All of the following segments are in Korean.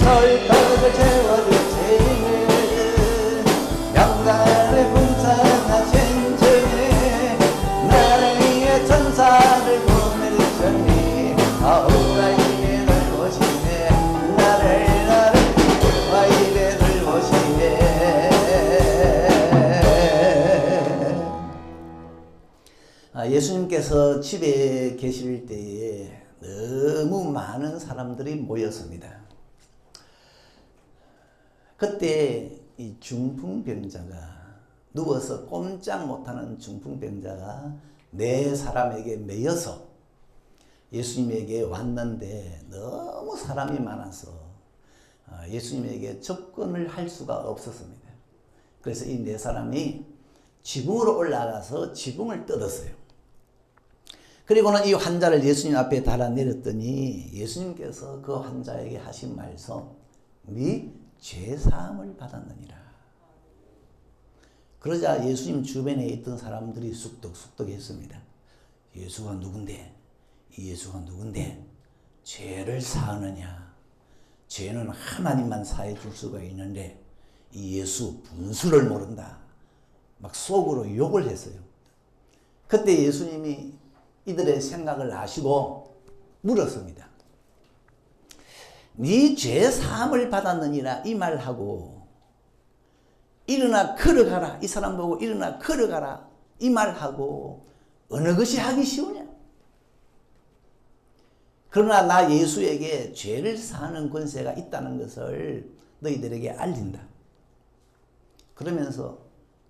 설떡을 채워주시네. 명간의 풍성하신 주님, 나를 위해 천사를 보내주셨니. 아우가 이래 돌보시네. 나를 와 이래 돌보시네. 예수님께서 집에 계실 때에 너무 많은 사람들이 모였습니다. 그때 이 중풍병자가, 누워서 꼼짝 못하는 중풍병자가 네 사람에게 매여서 예수님에게 왔는데 너무 사람이 많아서 예수님에게 접근을 할 수가 없었습니다. 그래서 이 네 사람이 지붕으로 올라가서 지붕을 뜯었어요. 그리고는 이 환자를 예수님 앞에 달아내렸더니 예수님께서 그 환자에게 하신 말씀, 네 죄사함을 받았느니라. 그러자 예수님 주변에 있던 사람들이 쑥덕쑥덕 했습니다. 예수가 누군데? 이 예수가 누군데 죄를 사하느냐? 죄는 하나님만 사해 줄 수가 있는데 이 예수 분수를 모른다. 막 속으로 욕을 했어요. 그때 예수님이 이들의 생각을 아시고 물었습니다. 네 죄 사함을 받았느니라 이 말하고 일어나 걸어가라, 이 사람 보고 일어나 걸어가라 이 말하고 어느 것이 하기 쉬우냐? 그러나 나 예수에게 죄를 사하는 권세가 있다는 것을 너희들에게 알린다. 그러면서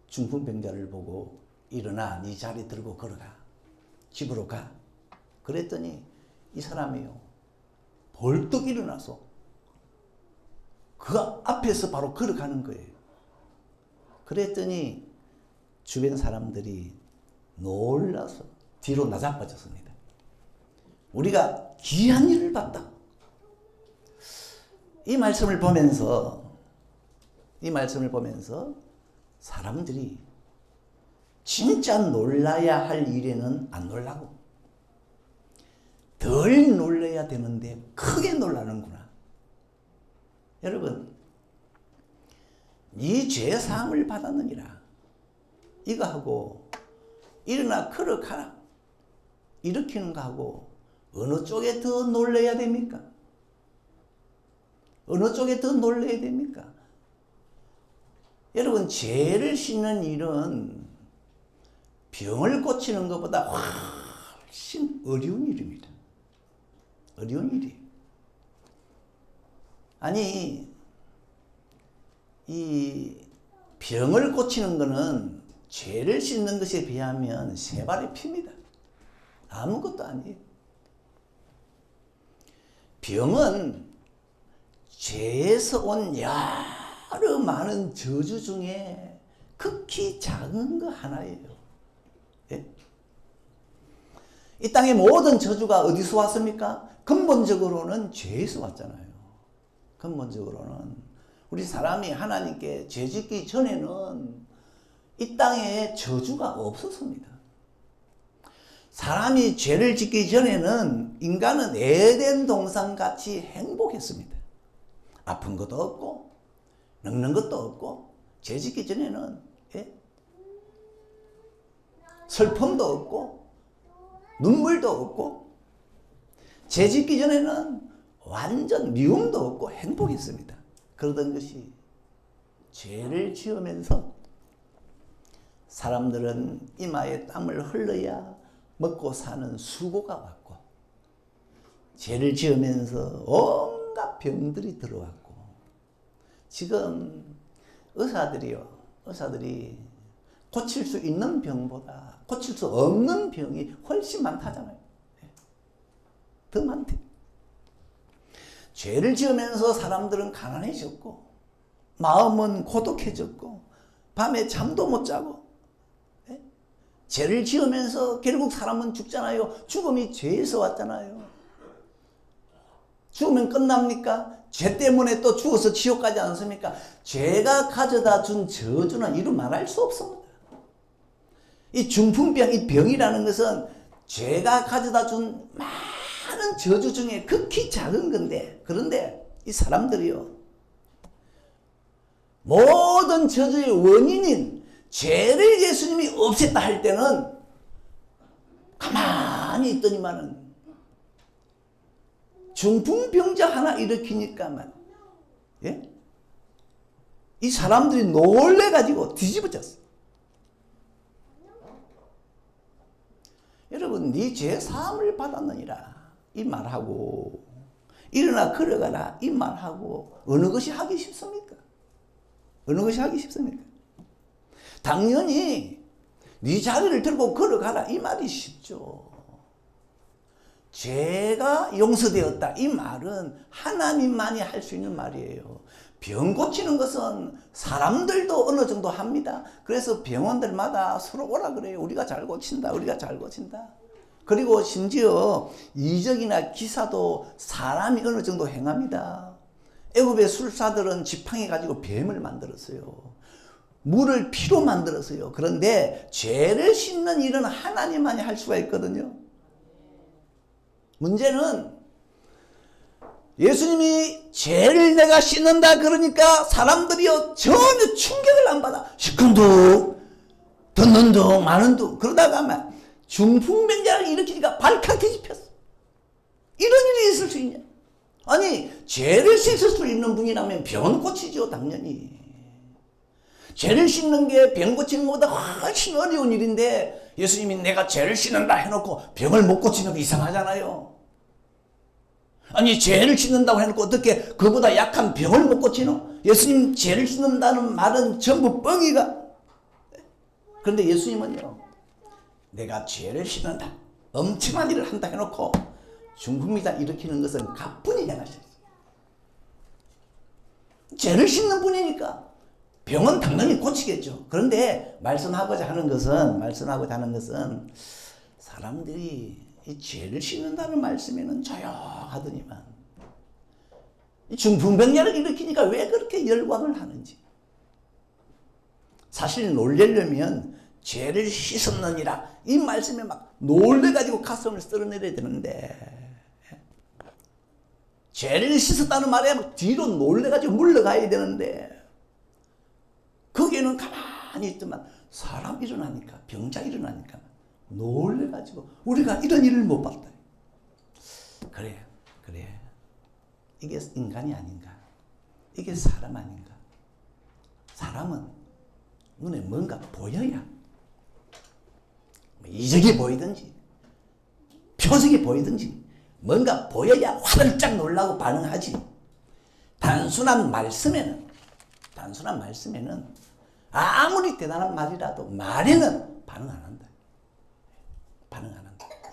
중풍병자를 보고 일어나 네 자리 들고 걸어가, 집으로 가. 그랬더니 이 사람이요 벌떡 일어나서 그 앞에서 바로 걸어가는 거예요. 그랬더니 주변 사람들이 놀라서 뒤로 나자빠졌습니다. 우리가 귀한 일을 봤다. 이 말씀을 보면서 사람들이 진짜 놀라야 할 일에는 안 놀라고 덜 놀라야 되는데 크게 놀라는구나. 여러분, 네 죄사함을 받았느니라 이거 하고 일어나 걸어가라 일으키는 거 하고 어느 쪽에 더 놀라야 됩니까? 어느 쪽에 더 놀라야 됩니까? 여러분, 죄를 씻는 일은 병을 고치는 것보다 훨씬 어려운 일입니다. 어려운 일이에요. 아니, 이 병을 고치는 거는 죄를 씻는 것에 비하면 세 발의 피입니다. 아무것도 아니에요. 병은 죄에서 온 여러 많은 저주 중에 극히 작은 거 하나예요. 예? 이 땅의 모든 저주가 어디서 왔습니까? 근본적으로는 죄에서 왔잖아요. 근본적으로는 우리 사람이 하나님께 죄 짓기 전에는 이 땅에 저주가 없었습니다. 사람이 죄를 짓기 전에는 인간은 에덴 동산같이 행복했습니다. 아픈 것도 없고 늙는 것도 없고, 죄 짓기 전에는 슬픔도 없고 눈물도 없고, 죄 짓기 전에는 완전 미움도 없고 행복했습니다. 그러던 것이 죄를 지으면서 사람들은 이마에 땀을 흘러야 먹고 사는 수고가 왔고, 죄를 지으면서 온갖 병들이 들어왔고, 지금 의사들이 고칠 수 있는 병보다 고칠 수 없는 병이 훨씬 많다잖아요. 더 많대. 죄를 지으면서 사람들은 가난해졌고, 마음은 고독해졌고, 밤에 잠도 못 자고, 죄를 지으면서 결국 사람은 죽잖아요. 죽음이 죄에서 왔잖아요. 죽으면 끝납니까? 죄 때문에 또 죽어서 지옥 가지 않습니까? 죄가 가져다 준 저주는 이루 말할 수 없습니다. 이 중풍병, 이 병이라는 것은 죄가 가져다 준 많은 저주 중에 극히 작은 건데, 그런데 이 사람들이요, 모든 저주의 원인인 죄를 예수님이 없앴다 할 때는 가만히 있더니만은 중풍병자 하나 일으키니까만, 예? 이 사람들이 놀래가지고 뒤집어졌어. 여러분, 네 죄 사함을 받았느니라 이 말하고 일어나 걸어가라 이 말하고 어느 것이 하기 쉽습니까? 어느 것이 하기 쉽습니까? 당연히 네 자리를 들고 걸어가라 이 말이 쉽죠. 죄가 용서되었다 이 말은 하나님만이 할 수 있는 말이에요. 병 고치는 것은 사람들도 어느 정도 합니다. 그래서 병원들마다 서로 오라 그래요. 우리가 잘 고친다, 우리가 잘 고친다. 그리고 심지어 이적이나 기사도 사람이 어느 정도 행합니다. 애굽의 술사들은 지팡이 가지고 뱀을 만들었어요. 물을 피로 만들었어요. 그런데 죄를 씻는 일은 하나님만이 할 수가 있거든요. 문제는 예수님이 죄를 내가 씻는다 그러니까 사람들이요 전혀 충격을 안 받아. 시큰둥 듣는 둥 마는 둥 그러다가 중풍병자를 일으키니까 발칵 뒤집혔어. 이런 일이 있을 수 있냐? 아니, 죄를 씻을 수 있는 분이라면 병은 고치죠, 당연히. 죄를 씻는 게 병 고치는 것보다 훨씬 어려운 일인데 예수님이 내가 죄를 씻는다 해놓고 병을 못 고치는 거 이상하잖아요. 아니, 죄를 씻는다고 해놓고 어떻게 그보다 약한 병을 못 고치노? 예수님 죄를 씻는다는 말은 전부 뻥이가. 그런데 예수님은요, 내가 죄를 씻는다, 엄청난 일을 한다 해놓고 중풍병자 일으키는 것은 가뿐히 행하셨어요. 죄를 씻는 분이니까 병은 당연히 고치겠죠. 그런데 말씀하고자 하는 것은 사람들이 이 죄를 씻는다는 말씀에는 조용하더니만 중풍병자를 일으키니까 왜 그렇게 열광을 하는지. 사실 놀려면 죄를 씻었느니라 이 말씀에 막 놀래가지고 가슴을 쓸어내려야 되는데, 죄를 씻었다는 말에 막 뒤로 놀래가지고 물러가야 되는데 거기에는 가만히 있더만 사람 일어나니까, 병자 일어나니까 놀래가지고 우리가 이런 일을 못 봤다. 그래. 이게 인간이 아닌가? 이게 사람 아닌가? 사람은 눈에 뭔가 보여야, 이적이 보이든지 표적이 보이든지 뭔가 보여야 화들짝 놀라고 반응하지. 단순한 말씀에는 아무리 대단한 말이라도 말에는 반응 안 한다.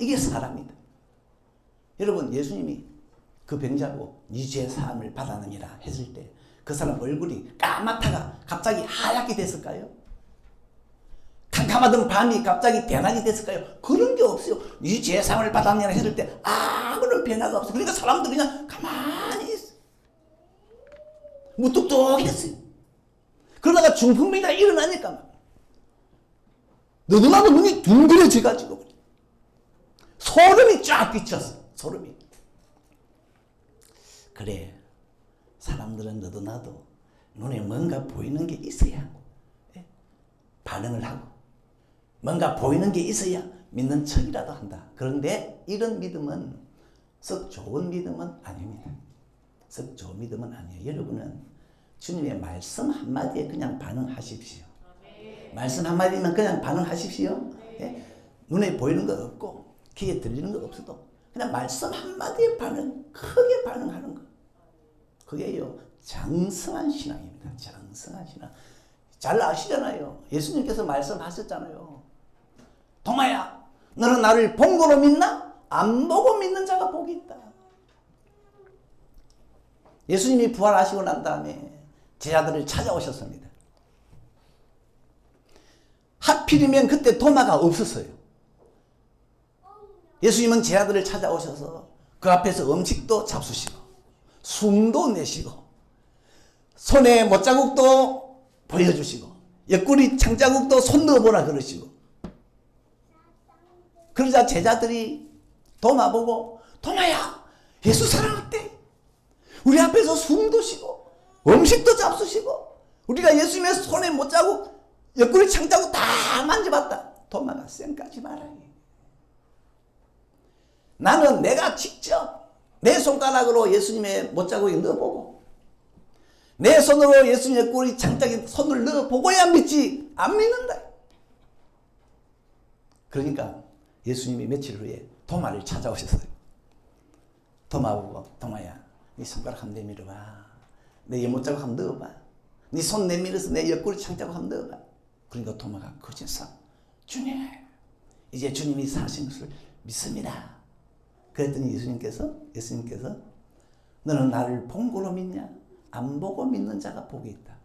이게 사람이다. 여러분, 예수님이 그 병자고 네 죄 사함을 받았느니라 했을 때 그 사람 얼굴이 까맣다가 갑자기 하얗게 됐을까요? 캄캄하던 밤이 갑자기 대낮이 됐을까요? 그런 게 없어요. 네 죄 사함을 받았느니라 했을 때 아무런 변화가 없어요. 그러니까 사람들이 그냥 가만히 있어요. 무뚝뚝했어요. 그러다가 중풍병자가 일어나니까 너도나도 눈이 둥그레져가지고 소름이 쫙 끼쳤어. 소름이. 그래, 사람들은 너도 나도 눈에 뭔가 보이는 게 있어야 반응을 하고, 뭔가 보이는 게 있어야 믿는 척이라도 한다. 그런데 이런 믿음은 썩 좋은 믿음은 아닙니다. 썩 좋은 믿음은 아니에요. 여러분은 주님의 말씀 한마디에 그냥 반응하십시오. 말씀 한마디면 그냥 반응하십시오. 예? 눈에 보이는 거 없고 귀에 들리는 거 없어도 그냥 말씀 한마디에 크게 반응하는 거. 그게요, 장성한 신앙입니다. 장성한 신앙. 잘 아시잖아요. 예수님께서 말씀하셨잖아요. 동아야, 너는 나를 본 거로 믿나? 안 보고 믿는 자가 복이 있다. 예수님이 부활하시고 난 다음에 제자들을 찾아오셨습니다. 하필이면 그때 도마가 없었어요. 예수님은 제자들을 찾아오셔서 그 앞에서 음식도 잡수시고 숨도 내쉬고 손에 못자국도 보여주시고 옆구리 창자국도 손 넣어보라 그러시고, 그러자 제자들이 도마 보고 도마야, 예수 사랑했대. 우리 앞에서 숨도 쉬고 음식도 잡수시고 우리가 예수님의 손에 못 자고 옆구리 창 자고 다 만져봤다. 도마가 쌩까지 말아요. 나는 내가 직접 내 손가락으로 예수님의 못자국에 넣어보고 내 손으로 예수님의 꼬리 창짝에 손을 넣어보고야 믿지 안 믿는다. 그러니까 예수님이 며칠 후에 도마를 찾아오셨어요. 도마 보고 도마야 네 손가락 한번 내밀어봐. 내 못자국 한번 넣어봐. 네 손 내밀어서 내 옆구리 창자국 한번 넣어봐. 그러니까 도마가 거쳐서 주님 이제 주님이 사신 것을 믿습니다. 그랬더니 예수님께서 너는 나를 본 거로 믿냐? 안 보고 믿는 자가 복이 있다.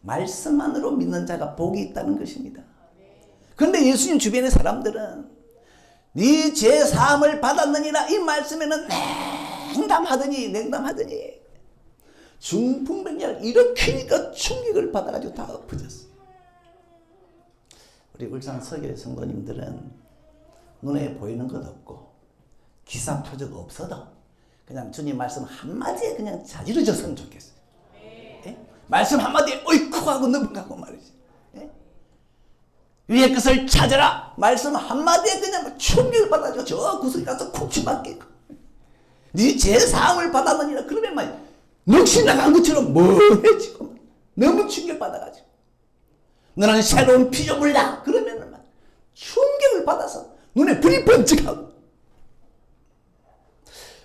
말씀만으로 믿는 자가 복이 있다는 것입니다. 그런데 예수님 주변의 사람들은 네 죄 사함을 받았느니라 이 말씀에는 냉담하더니 중풍병약을 일으키니까 충격을 받아가지고 다 엎어졌어. 우리 울산 서교의 성도님들은 눈에 보이는 것 없고 기사 표적 없어도 그냥 주님 말씀 한마디에 그냥 자지러졌으면 좋겠어요. 예? 말씀 한마디에 어이쿠 하고 넘어가고 말이지. 예? 위의 것을 찾아라. 말씀 한마디에 그냥 충격을 받아줘. 저 구석에 가서 쿡 치박히고 네 죄사함을 받았느니라. 그러면 막 넋이 나간 것처럼 멍해지고 너무 충격받아가지고 너는 새로운 피조물이다. 그러면 막 충격을 받아서 눈에 불이 번쩍하고.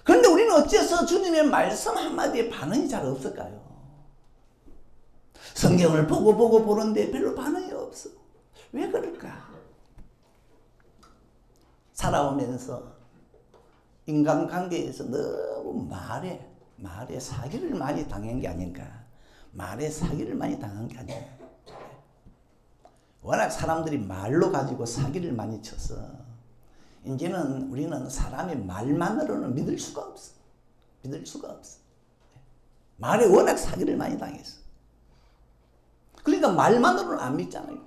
그런데 우리는 어째서 주님의 말씀 한마디에 반응이 잘 없을까요? 성경을 보고 보는데 별로 반응이 없어. 왜 그럴까? 살아오면서 인간관계에서 너무 말에 사기를 많이 당한 게 아닌가. 말에 사기를 많이 당한 게 아닌가. 워낙 사람들이 말로 가지고 사기를 많이 쳐서 이제는 우리는 사람의 말만으로는 믿을 수가 없어. 말에 워낙 사기를 많이 당했어. 그러니까 말만으로는 안 믿잖아요.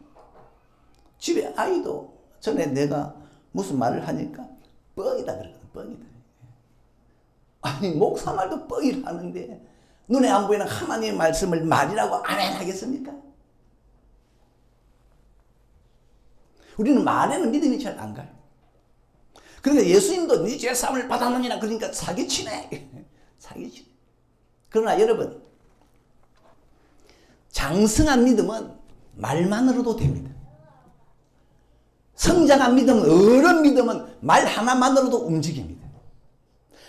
집에 아이도 전에 내가 무슨 말을 하니까 뻥이다 그러거든. 뻥이다. 아니 목사 말도 뻥이라 하는데 눈에 안 보이는 하나님의 말씀을 말이라고 안 하겠습니까? 우리는 말에는 믿음이 잘 안 가요. 그러니까 예수님도 네 죄사함을 받았느니라 그러니까 사기치네. 사기치네. 그러나 여러분 장성한 믿음은 말만으로도 됩니다. 성장한 믿음은 어른 믿음은 말 하나만으로도 움직입니다.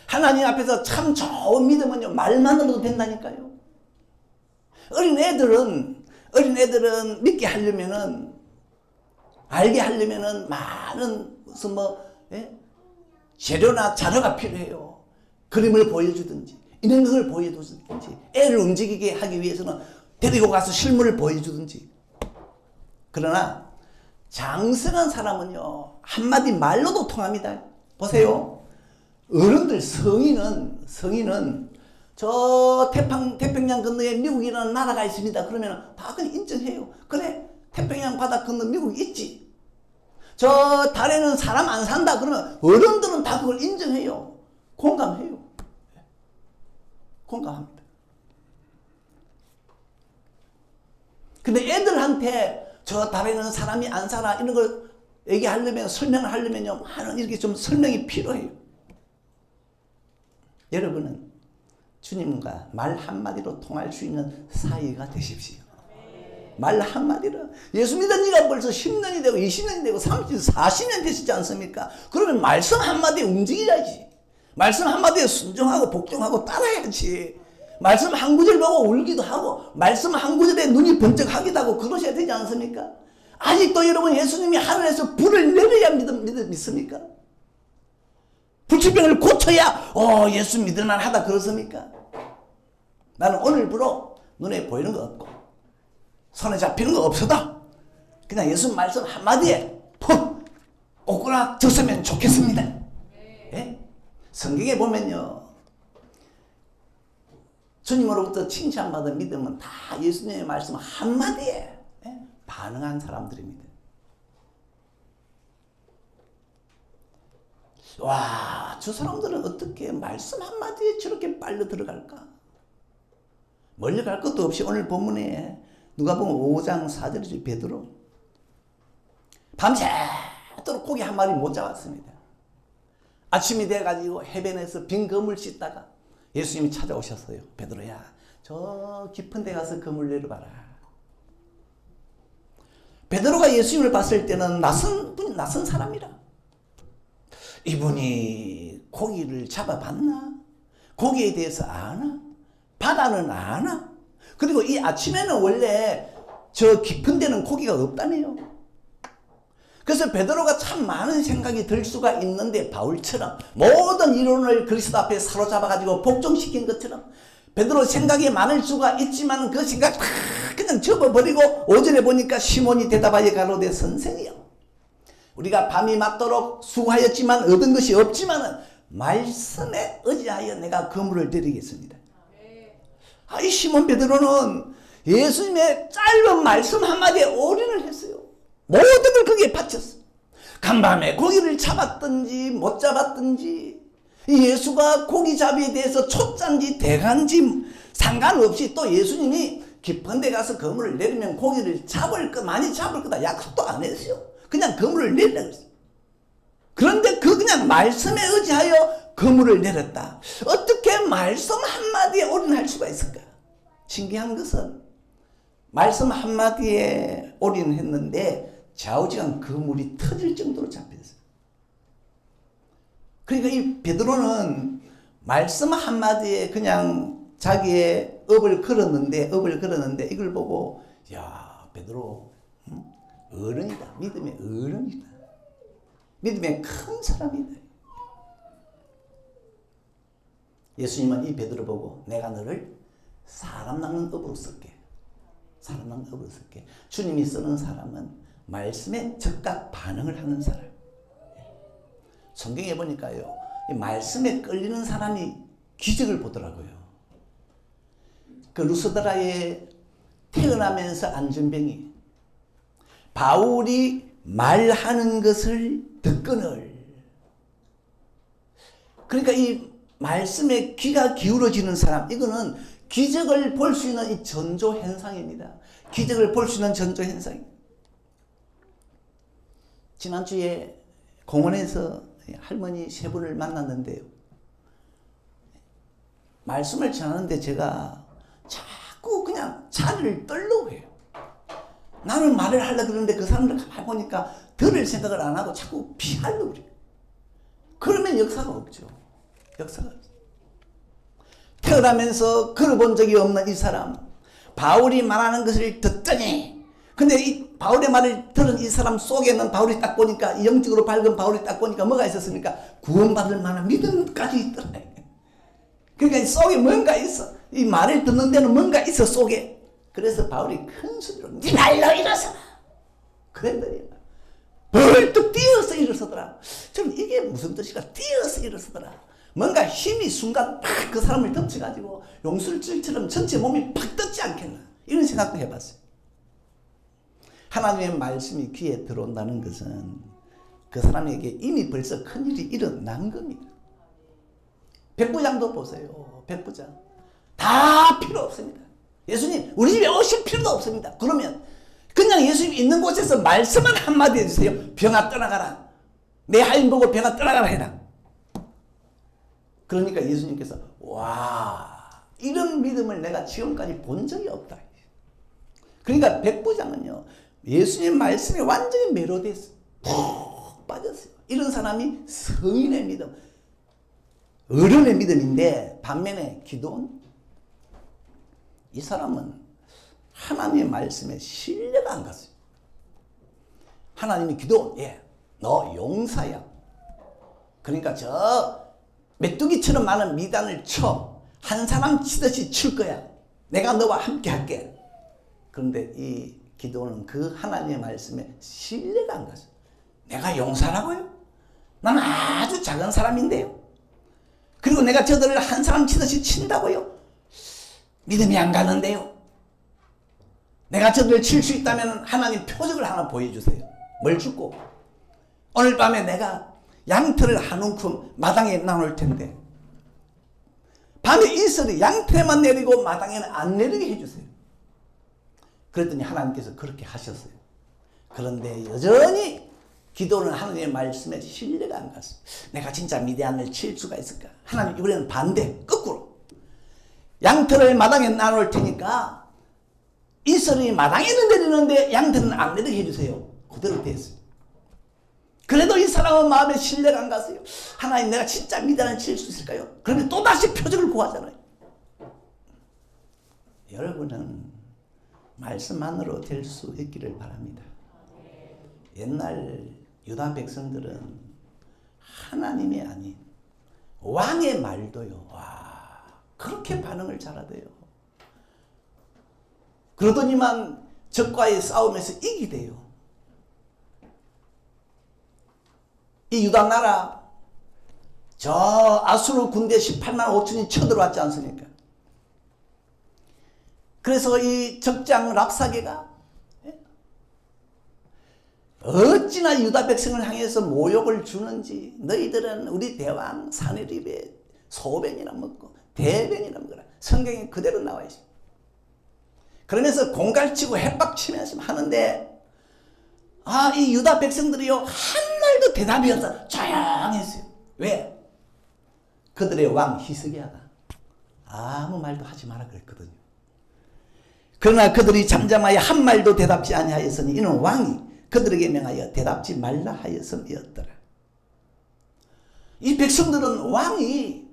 하나님 앞에서 참 좋은 믿음은요 말만으로도 된다니까요. 어린애들은 믿게 하려면은 알게 하려면은 많은 무슨 재료나 자료가 필요해요. 그림을 보여주든지 이런 걸 보여주든지 애를 움직이게 하기 위해서는 데리고 가서 실물을 보여주든지. 그러나 장성한 사람은요 한마디 말로도 통합니다. 보세요. 어른들 성인은 저 태평양 건너에 미국이라는 나라가 있습니다. 그러면 다 그냥 인정해요. 그래 태평양 바다 건너 미국이 있지. 저 달에는 사람 안 산다. 그러면 어른들은 다 그걸 인정해요. 공감해요. 공감합니다. 근데 애들한테 저 달에는 사람이 안 살아 이런 걸 얘기하려면 설명을 하려면요 많은 이렇게 좀 설명이 필요해요. 여러분은 주님과 말 한마디로 통할 수 있는 사이가 되십시오. 말 한마디로. 예수 믿은 지가 벌써 10년이 되고 20년이 되고 30년, 40년 되시지 않습니까? 그러면 말씀 한마디에 움직여야지. 말씀 한마디에 순종하고 복종하고 따라야지. 말씀 한 구절 보고 울기도 하고 말씀 한 구절에 눈이 번쩍하기도 하고 그러셔야 되지 않습니까? 아직도 여러분 예수님이 하늘에서 불을 내려야 믿습니까? 불치병을 고쳐야 예수 믿을만 하다 그렇습니까? 나는 오늘부로 눈에 보이는 거 없고 손에 잡히는 거 없어도 그냥 예수 말씀 한마디에 푹 오그라졌으면 좋겠습니다. 예? 성경에 보면요 주님으로부터 칭찬받은 믿음은 다 예수님의 말씀 한마디에 반응한 사람들입니다. 와, 저 사람들은 어떻게 말씀 한마디에 저렇게 빨려 들어갈까? 멀리 갈 것도 없이 오늘 본문에 누가 보면 5장 4절이죠. 베드로 밤새도록 고기 한 마리 못 잡았습니다. 아침이 돼가지고 해변에서 빈 그물 씻다가 예수님이 찾아오셨어요. 베드로야, 저 깊은 데 가서 그물 내려봐라. 베드로가 예수님을 봤을 때는 낯선 사람이라. 이분이 고기를 잡아봤나? 고기에 대해서 아나? 바다는 아나? 그리고 이 아침에는 원래 저 깊은 데는 고기가 없다네요. 그래서 베드로가 참 많은 생각이 들 수가 있는데, 바울처럼 모든 이론을 그리스도 앞에 사로잡아가지고 복종시킨 것처럼 베드로 생각이 많을 수가 있지만 그 생각 다 그냥 접어버리고 오전에 보니까 시몬이 대답하여 가로되 선생이여, 우리가 밤이 맞도록 수고하였지만 얻은 것이 없지만은 말씀에 의지하여 내가 그물을 내리겠습니다. 이 시몬 베드로는 예수님의 짧은 말씀 한마디에 올인을 했어요. 모든 걸 거기에 바쳤어. 간밤에 고기를 잡았든지 못 잡았든지, 예수가 고기잡이에 대해서 초짜인지 대간지 상관없이, 또 예수님이 깊은 데 가서 그물을 내리면 고기를 많이 잡을 거다 약속도 안 했어요. 그냥 그물을 내리라고 했어요. 그런데 그냥 말씀에 의지하여 그물을 내렸다. 어떻게 말씀 한마디에 올인할 수가 있을까? 신기한 것은 말씀 한마디에 올인했는데 좌우지간 그물이 터질 정도로 잡혔어요. 그러니까 이 베드로는 말씀 한마디에 그냥 자기의 업을 걸었는데 이걸 보고, 야, 베드로 어른이다. 믿음의 어른이다. 믿음의 큰 사람이다. 예수님은 이 베드로 보고 내가 너를 사람 낚는 업으로 쓸게. 사람 낚는 업으로 쓸게. 주님이 쓰는 사람은 말씀에 즉각 반응을 하는 사람. 성경에 보니까요, 이 말씀에 끌리는 사람이 기적을 보더라고요. 그 루스드라에 태어나면서 안전병이 바울이 말하는 것을 듣거늘. 그러니까 이 말씀에 귀가 기울어지는 사람, 이거는 기적을 볼 수 있는 이 전조 현상입니다. 기적을 볼 수 있는 전조 현상. 지난주에 공원에서 할머니 세 분을 만났는데요, 말씀을 전하는데 제가 자꾸 그냥 자리를 떨려고 해요. 나는 말을 하려고 그러는데 그 사람들 가만히 보니까 들을 생각을 안 하고 자꾸 피하려고 그래요. 그러면 역사가 없죠. 역사가 없죠. 태어나면서 걸어본 적이 없는 이 사람, 바울이 말하는 것을 듣더니, 근데 이 바울의 말을 들은 이 사람 속에는 바울이 딱 보니까, 영적으로 밝은 바울이 딱 보니까 뭐가 있었습니까? 구원받을 만한 믿음까지 있더라. 그러니까 이 속에 뭔가 있어. 이 말을 듣는 데는 뭔가 있어, 속에. 그래서 바울이 큰 소리로 네 말로 일어서라 그랬더니 벌떡 뛰어서 일어서더라. 저는 이게 무슨 뜻일까? 뛰어서 일어서더라. 뭔가 힘이 순간 팍 그 사람을 덮쳐가지고 용술줄처럼 전체 몸이 팍 떴지 않겠나, 이런 생각도 해봤어요. 하나님의 말씀이 귀에 들어온다는 것은 그 사람에게 이미 벌써 큰일이 일어난 겁니다. 백부장도 보세요. 백부장 다 필요 없습니다. 예수님 우리 집에 오실 필요도 없습니다. 그러면 그냥 예수님 있는 곳에서 말씀만 한마디 해주세요. 병아 떠나가라. 내 하인 보고 병아 떠나가라 해라. 그러니까 예수님께서 와, 이런 믿음을 내가 지금까지 본 적이 없다. 그러니까 백부장은요, 예수님 말씀에 완전히 매료돼서 푹 빠졌어요. 이런 사람이 성인의 믿음, 어른의 믿음인데, 반면에 기도는, 이 사람은 하나님의 말씀에 신뢰가 안 갔어요. 하나님이 기도, 너 용사야. 그러니까 저 메뚜기처럼 많은 미단을 쳐. 한 사람 치듯이 칠 거야. 내가 너와 함께 할게. 그런데 이 기도는 그 하나님의 말씀에 신뢰가 안 갔어요. 내가 용사라고요? 난 아주 작은 사람인데요. 그리고 내가 저들을 한 사람 치듯이 친다고요? 믿음이 안 가는데요. 내가 저들을 칠 수 있다면 하나님 표적을 하나 보여주세요. 뭘 주고? 오늘 밤에 내가 양털을 한 움큼 마당에 나눌 텐데 밤에 이슬이 양태만 내리고 마당에는 안 내리게 해주세요. 그랬더니 하나님께서 그렇게 하셨어요. 그런데 여전히 기도는 하나님의 말씀에 신뢰가 안 갔어요. 내가 진짜 미디안을 칠 수가 있을까? 하나님 이번에는 반대, 거꾸로. 양털을 마당에 나눌 테니까 이슬이 마당에는 내리는데 양털은 안 내리게 해주세요. 그대로 됐어요. 그래도 이 사람은 마음에 신뢰가 안 갔어요. 하나님 내가 진짜 미디안을 칠 수 있을까요? 그러면 또다시 표적을 구하잖아요. 여러분은 말씀만으로 될 수 있기를 바랍니다. 옛날 유다 백성들은 하나님이 아닌 왕의 말도요. 와, 그렇게 반응을 잘하대요. 그러더니만 적과의 싸움에서 이기대요. 이 유다 나라 저 아수르 군대 18만 5천이 쳐들어왔지 않습니까? 그래서 이 적장 랍사게가 어찌나 유다 백성을 향해서 모욕을 주는지 너희들은 우리 대왕 사내립에 소변이나 먹고 대변이나 먹어라. 성경에 그대로 나와 있습니다. 그러면서 공갈치고 해박치면서 하는데 이 유다 백성들이요 한 말도 대답이 없어 조용했어요. 왜? 그들의 왕 히스기야가 아무 말도 하지 마라 그랬거든요. 그러나 그들이 잠잠하여 한 말도 대답지 아니하였으니 이는 왕이 그들에게 명하여 대답지 말라 하였음이었더라. 이 백성들은 왕이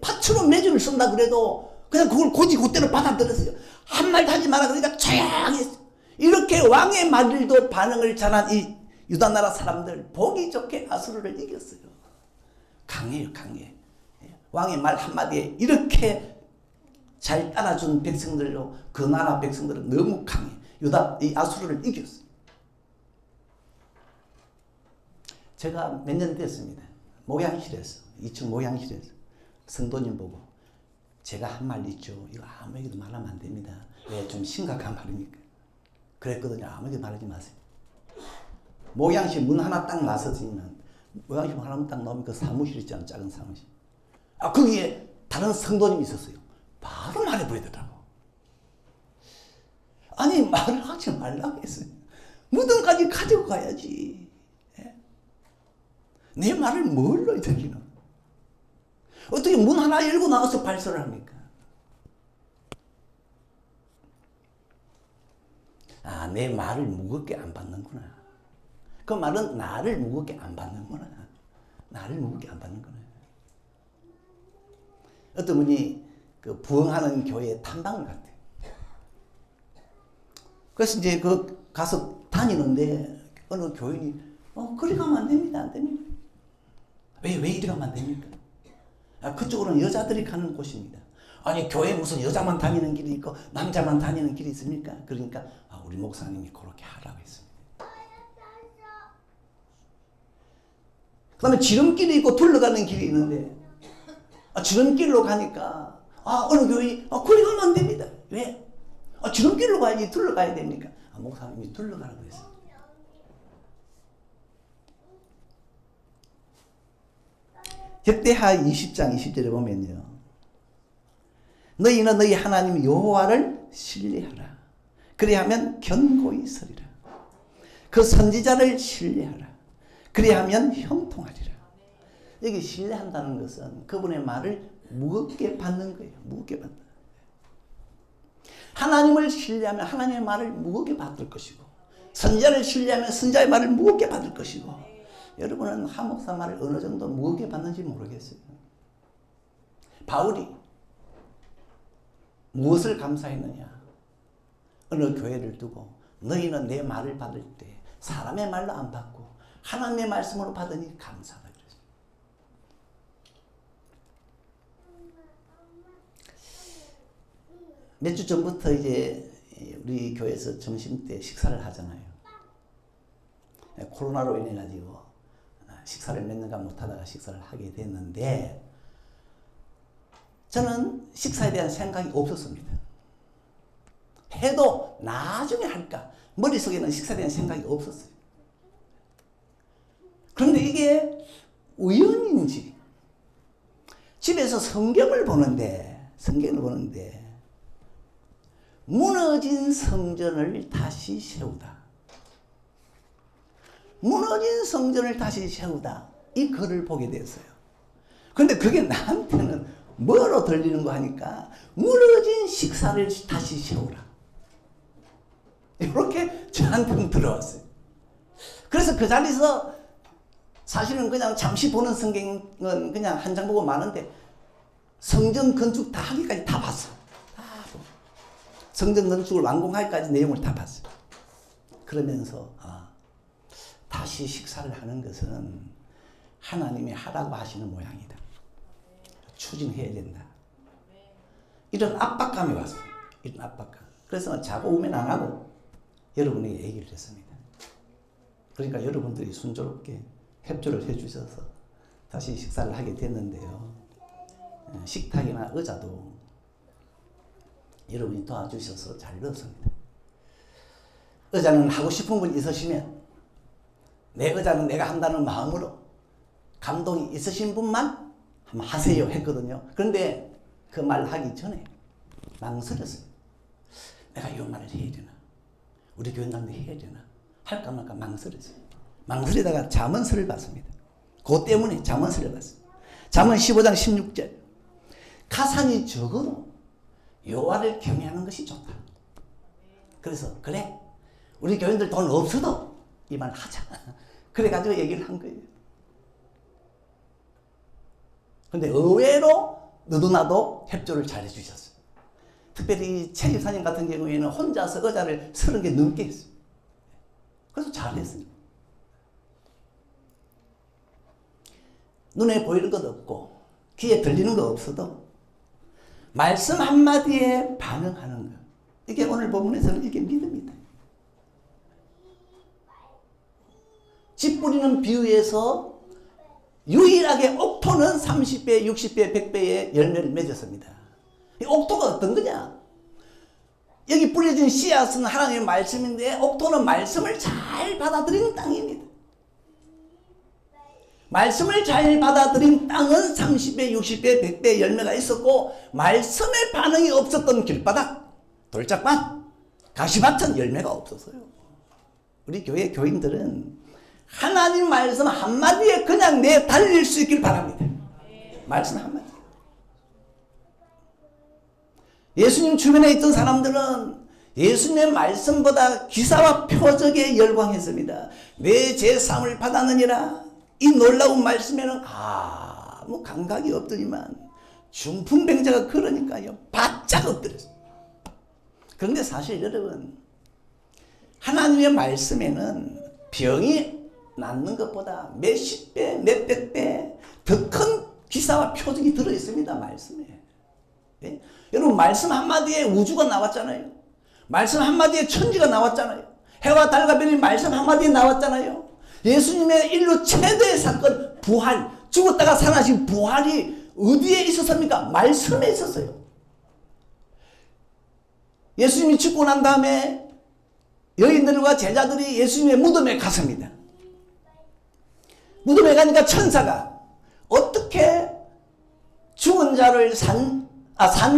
팥으로 매주를 쓴다 그래도 그냥 그걸 곧이곧대로 받아들였어요. 한 말도 하지 마라 그러니까 조용히 했어요. 이렇게 왕의 말들도 반응을 잘한 이 유다 나라 사람들 보기 좋게 아수르를 이겼어요. 강해요, 강해. 왕의 말 한마디에 이렇게 잘 따라준 백성들로 그 나라 백성들은 너무 강해. 이 아수르를 이겼어요. 제가 몇 년 됐습니다. 목양실에서 2층 목양실에서 성도님 보고 제가 한 말 있죠. 이거 아무에게도 말하면 안 됩니다. 왜? 좀 심각한 말이니까. 그랬거든요. 아무에게도 말하지 마세요. 목양실 문 하나 딱 나서지면 목양실 문 하나 딱 나오면 그 사무실 있잖아요. 작은 사무실. 거기에 다른 성도님이 있었어요. 바로 말해버리더라고. 아니 말을 하지 말라고 했어요. 무덤까지 가지고 가야지. 내 말을 뭘로 들리노? 어떻게 문 하나 열고 나와서 발설을 합니까? 내 말을 무겁게 안 받는구나. 그 말은 나를 무겁게 안 받는구나. 나를 무겁게 안 받는구나. 어떤 분이 그 부흥하는 교회에 탐방을 갔대요. 그래서 이제 가서 다니는데 어느 교인이 그리 가면 안 됩니다. 안 됩니다. 왜 이리 가면 안 됩니까? 그쪽으로는 여자들이 가는 곳입니다. 아니 교회 무슨 여자만 다니는 길이 있고 남자만 다니는 길이 있습니까? 그러니까 우리 목사님이 그렇게 하라고 했습니다. 그 다음에 지름길이 있고 둘러가는 길이 있는데 지름길로 가니까 어느 교인이 그리 가면 안 됩니다. 왜? 지름길로 가야지 둘러가야 됩니까? 목사님이 둘러가라고 했습니다. 역대하 20장 20절에 보면요. 너희는 너희 하나님 여호와를 신뢰하라. 그리하면 견고히 서리라. 그 선지자를 신뢰하라. 그리하면 형통하리라. 여기 신뢰한다는 것은 그분의 말을 무겁게 받는 거예요. 무겁게 받는 거예요. 하나님을 신뢰하면 하나님의 말을 무겁게 받을 것이고 선지자를 신뢰하면 선지자의 말을 무겁게 받을 것이고 여러분은 한 목사 말을 어느 정도 무겁게 받는지 모르겠어요. 바울이 무엇을 감사했느냐? 어느 교회를 두고 너희는 내 말을 받을 때 사람의 말로 안 받고 하나님의 말씀으로 받으니 감사하다 그랬어요. 몇 주 전부터 이제 우리 교회에서 점심때 식사를 하잖아요. 코로나로 인해 가지고 식사를 몇 년간 못하다가 식사를 하게 됐는데 저는 식사에 대한 생각이 없었습니다. 해도 나중에 할까 머릿속에는 식사에 대한 생각이 없었어요. 그런데 이게 우연인지 집에서 성경을 보는데 성경을 보는데 무너진 성전을 다시 세우다. 무너진 성전을 다시 세우다. 이 글을 보게 됐어요. 그런데 그게 나한테는 뭐로 들리는 거 하니까 무너진 식사를 다시 세우라. 이렇게 저한테는 들어왔어요. 그래서 그 자리에서 사실은 그냥 잠시 보는 성경은 그냥 한 장 보고 마는데 성전 건축 다 하기까지 다 봤어. 성전 건축을 완공하기까지 내용을 다 봤어. 그러면서 다시 식사를 하는 것은 하나님이 하라고 하시는 모양이다. 추진해야 된다. 이런 압박감이 왔어요. 이런 압박감. 그래서 자고 오면 안 하고 여러분에게 얘기를 했습니다. 그러니까 여러분들이 순조롭게 협조를 해주셔서 다시 식사를 하게 됐는데요. 식탁이나 의자도 여러분이 도와주셔서 잘 넣었습니다. 의자는 하고 싶은 분 있으시면 내 의자는 내가 한다는 마음으로 감동이 있으신 분만 한번 하세요 했거든요. 그런데 그 말 하기 전에 망설였어요. 내가 이 말을 해야 되나? 우리 교인들한테 해야 되나? 할까 말까 망설였어요. 망설이다가 잠언서를 봤습니다. 그 때문에 잠언서를 봤어요. 잠언 15장 16절. 가산이 적어도 여호와를 경외하는 것이 좋다. 그래서 그래 우리 교인들 돈 없어도 이 말 하자. 그래가지고 얘기를 한 거예요. 근데 의외로 너도나도 협조를 잘 해주셨어요. 특별히 최 집사님 같은 경우에는 혼자서 의자를 30개 넘게 했어요. 그래서 잘했어요. 눈에 보이는 것 없고 귀에 들리는 것 없어도 말씀 한마디에 반응하는 것. 이게 오늘 본문에서는 이게 믿음이다. 집 뿌리는 비유에서 유일하게 옥토는 30배, 60배, 100배의 열매를 맺었습니다. 이 옥토가 어떤 거냐? 여기 뿌려진 씨앗은 하나님의 말씀인데 옥토는 말씀을 잘 받아들이는 땅입니다. 말씀을 잘 받아들인 땅은 30배, 60배, 100배 열매가 있었고 말씀에 반응이 없었던 길바닥, 돌짝밭, 가시밭은 열매가 없었어요. 우리 교회 교인들은 하나님 말씀 한마디에 그냥 내 달릴 수 있길 바랍니다. 말씀 한마디. 예수님 주변에 있던 사람들은 예수님의 말씀보다 기사와 표적에 열광했습니다. 내 제사함을 받았느니라. 이 놀라운 말씀에는 아무 감각이 없더니만 중풍병자가 그러니까요 바짝 엎드렸어요. 그런데 사실 여러분 하나님의 말씀에는 병이 낫는 것보다 몇십 배, 몇백 배 더 큰 기사와 표적이 들어있습니다. 말씀에. 네? 여러분 말씀 한마디에 우주가 나왔잖아요. 말씀 한마디에 천지가 나왔잖아요. 해와 달과 별이 말씀 한마디에 나왔잖아요. 예수님의 인류 최대의 사건 부활, 죽었다가 살아나신 부활이 어디에 있었습니까? 말씀에 있었어요. 예수님이 죽고 난 다음에 여인들과 제자들이 예수님의 무덤에 갔습니다. 무덤에 가니까 천사가 어떻게 죽은 자를 산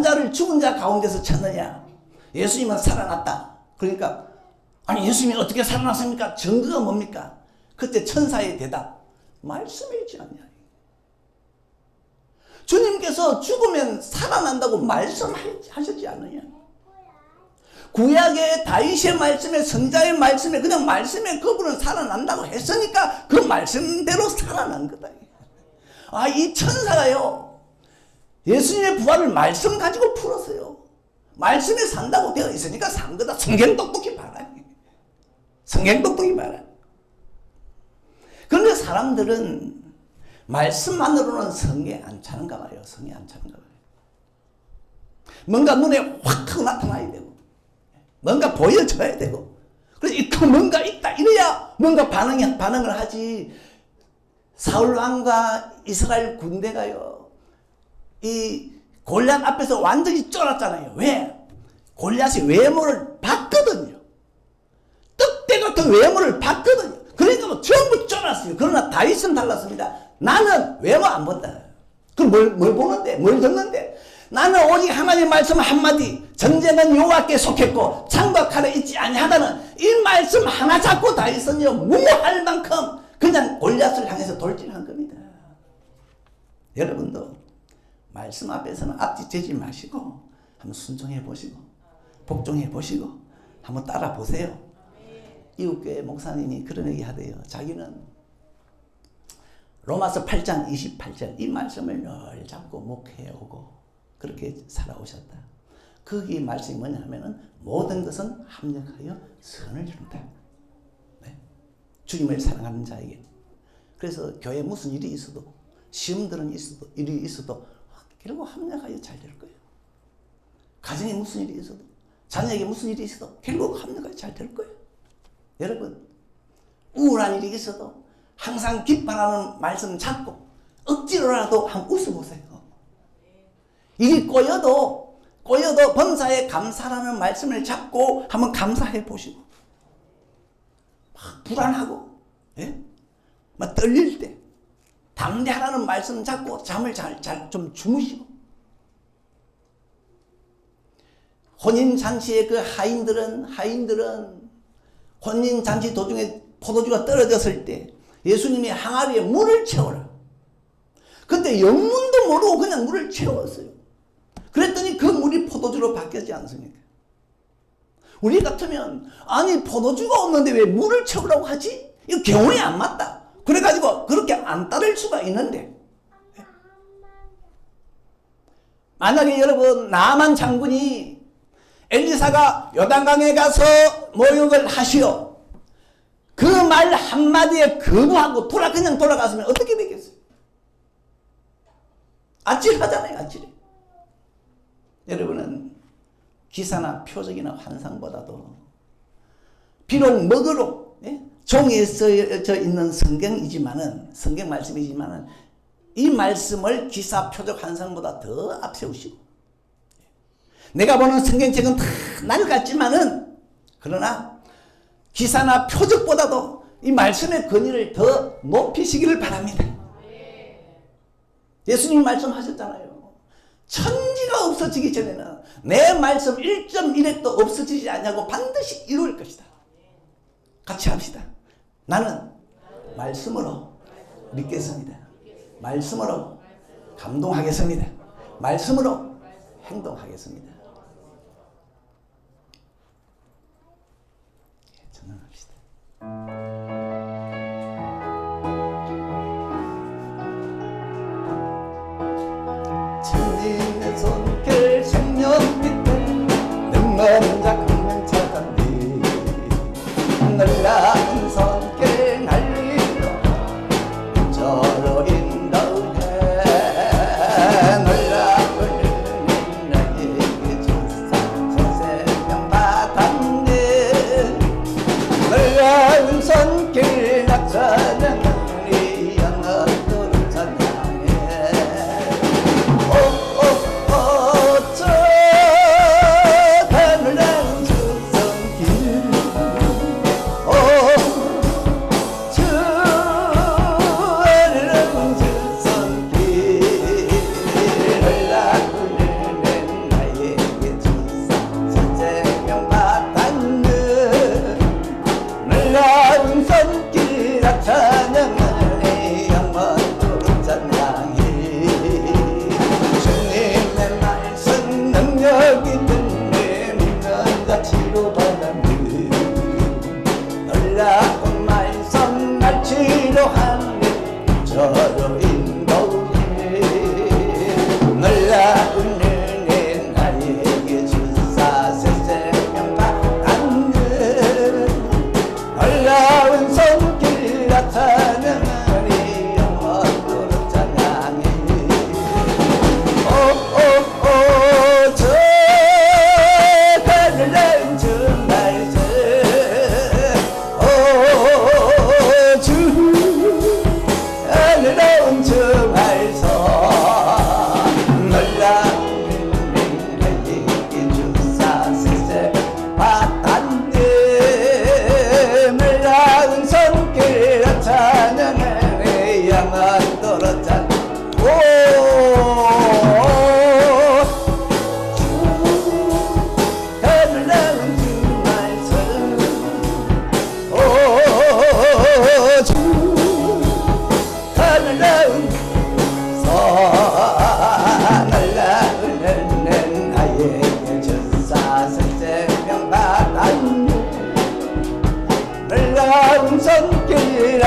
자를 죽은 자 가운데서 찾느냐? 예수님은 살아났다. 그러니까 아니 예수님이 어떻게 살아났습니까? 증거가 뭡니까? 그때 천사의 대답, 말씀에 있지 않냐. 주님께서 죽으면 살아난다고 말씀하셨지 않느냐. 구약의 다윗의 말씀에 선자의 말씀에 그냥 말씀에 그분은 살아난다고 했으니까 그 말씀대로 살아난 거다. 이 천사가요 예수님의 부활을 말씀 가지고 풀었어요. 말씀에 산다고 되어 있으니까 산 거다. 성경 똑똑히 봐라. 성경 똑똑히 봐라. 그런데 사람들은 말씀만으로는 성에 안 차는가 봐요. 성에 안 차는가 봐요. 뭔가 눈에 확 하고 나타나야 되고 뭔가 보여줘야 되고 그래서 뭔가 있다 이래야 뭔가 반응을 하지. 사울 왕과 이스라엘 군대가요 이 골리앗 앞에서 완전히 쫄았잖아요. 왜? 골리앗이 외모를 봤거든요. 떡대 같은 외모를 봤거든요. 그러니까 뭐 전부 쫄았어요. 그러나 다윗은 달랐습니다. 나는 외모 안 본다. 그럼 뭘 보는데? 뭘 듣는데? 나는 오직 하나님 말씀 한마디, 전쟁은 여호와께 속했고 창과 칼에 있지 아니하다는 이 말씀 하나 잡고 다윗은요 무모할 만큼 그냥 골리앗을 향해서 돌진한 겁니다. 여러분도 말씀 앞에서는 앞뒤 재지 마시고 한번 순종해 보시고 복종해 보시고 한번 따라 보세요. 이웃교회 목사님이 그런 얘기 하대요. 자기는 로마서 8장 28절 이 말씀을 늘 잡고 목회해오고 그렇게 살아오셨다. 거기 말씀이 뭐냐 하면은 모든 것은 합력하여 선을 이룬다. 네? 주님을 사랑하는 자에게. 그래서 교회에 무슨 일이 있어도 시험들은 있어도 일이 있어도 결국 합력하여 잘 될 거예요. 가정에 무슨 일이 있어도 자녀에게 무슨 일이 있어도 결국 합력하여 잘 될 거예요. 여러분 우울한 일이 있어도 항상 기뻐하는 말씀 잡고 억지로라도 한번 웃어보세요. 일이 꼬여도 범사에 감사라는 말씀을 잡고 한번 감사해 보시고 막 불안하고 예? 막 떨릴 때 담대하라는 말씀 잡고 잠을 잘 좀 주무시고 혼인잔치의 그 하인들은 혼인잔치 도중에 포도주가 떨어졌을 때 예수님이 항아리에 물을 채워라. 근데 영문도 모르고 그냥 물을 채웠어요. 그랬더니 그 물이 포도주로 바뀌지 않습니까? 우리 같으면 아니 포도주가 없는데 왜 물을 채우라고 하지? 이거 경우에 안 맞다. 그래가지고 그렇게 안 따를 수가 있는데 만약에 여러분 나만 장군이 엘리사가 요단강에 가서 모욕을 하시오. 그 말 한마디에 거부하고 그냥 돌아갔으면 어떻게 되겠어요? 아찔하잖아요. 아찔해. 여러분은 기사나 표적이나 환상보다도 비록 먹으로 종이에 써져 있는 성경이지만은 성경 말씀이지만은 이 말씀을 기사 표적 환상보다 더 앞세우시고 내가 보는 성경책은 다 낡았지만은 그러나 기사나 표적보다도 이 말씀의 권위를 더 높이시기를 바랍니다. 예수님이 말씀하셨잖아요. 천지가 없어지기 전에는 내 말씀 1.1핵도 없어지지 않냐고 반드시 이룰 것이다. 같이 합시다. 나는 말씀으로 믿겠습니다. 말씀으로 감동하겠습니다. 말씀으로 행동하겠습니다. 전능합시다. 주님의 손길 숙련 밑에 능한 자 큰명 찾았니 놀라운 손길 날리러 저로 인도해 놀라운 은혜 나에게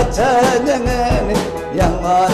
찬양하네 영원